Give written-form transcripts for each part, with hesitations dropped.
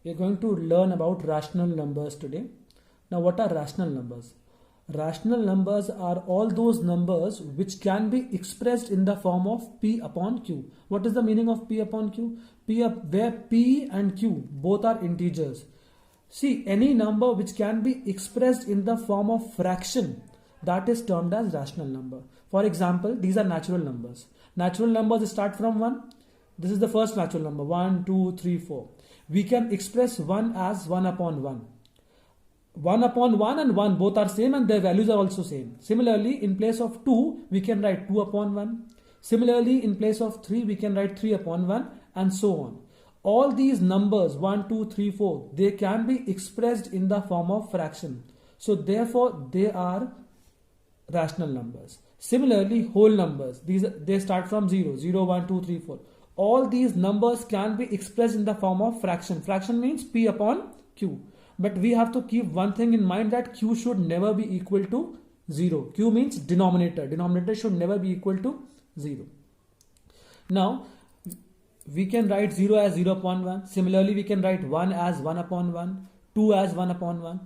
We are going to learn about rational numbers today. Now, what are rational numbers? Rational numbers are all those numbers which can be expressed in the form of P upon Q. What is the meaning of P upon Q? Where P and Q both are integers. See, any number which can be expressed in the form of fraction, that is termed as rational number. For example, these are natural numbers. Natural numbers start from 1. This is the first natural number, 1, 2, 3, 4. We can express 1 as 1 upon 1. 1 upon 1 and 1 both are same and their values are also same. Similarly, in place of 2, we can write 2 upon 1. Similarly, in place of 3, we can write 3 upon 1 and so on. All these numbers 1, 2, 3, 4, they can be expressed in the form of fraction. So therefore, they are rational numbers. Similarly, whole numbers, they start from 0, 0, 1, 2, 3, 4. All these numbers can be expressed in the form of fraction. Fraction means P upon Q. But we have to keep one thing in mind, that Q should never be equal to 0. Q means denominator. Denominator should never be equal to 0. Now, we can write 0 as 0 upon 1. Similarly, we can write 1 as 1 upon 1. 2 as 1 upon 1.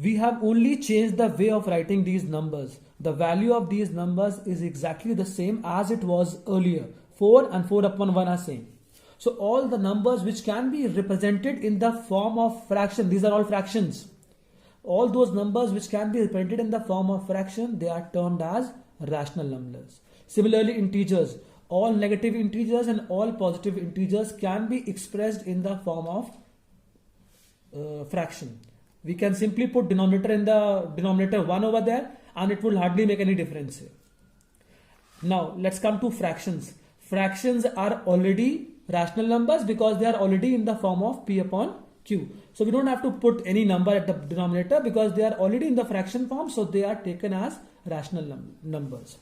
We have only changed the way of writing these numbers. The value of these numbers is exactly the same as it was earlier. 4 and 4 upon 1 are same. So all the numbers which can be represented in the form of fraction, these are all fractions. All those numbers which can be represented in the form of fraction, they are termed as rational numbers. Similarly, integers, all negative integers and all positive integers can be expressed in the form of fraction. We can simply put denominator in the denominator 1 over there and it will hardly make any difference here. Now let's come to fractions. Fractions are already rational numbers because they are already in the form of P upon Q. So we don't have to put any number at the denominator because they are already in the fraction form, so they are taken as rational numbers.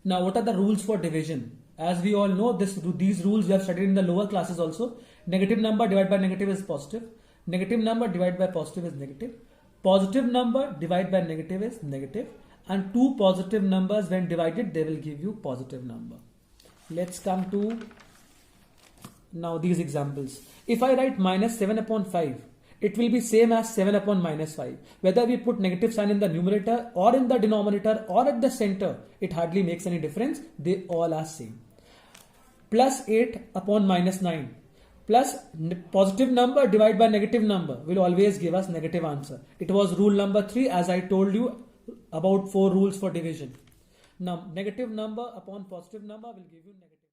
Now, what are the rules for division? As we all know, these rules we have studied in the lower classes also. Negative number divided by negative is positive. Negative number divided by positive is negative. Positive number divided by negative is negative. And two positive numbers, when divided, they will give you positive number. Let's come to now these examples. If I write minus 7 upon 5, it will be same as 7 upon minus 5. Whether we put negative sign in the numerator or in the denominator or at the center, it hardly makes any difference. They all are same. Plus 8 upon minus 9. Plus positive number divided by negative number will always give us negative answer. It was rule number 3, as I told you about 4 rules for division. Now, negative number upon positive number will give you negative.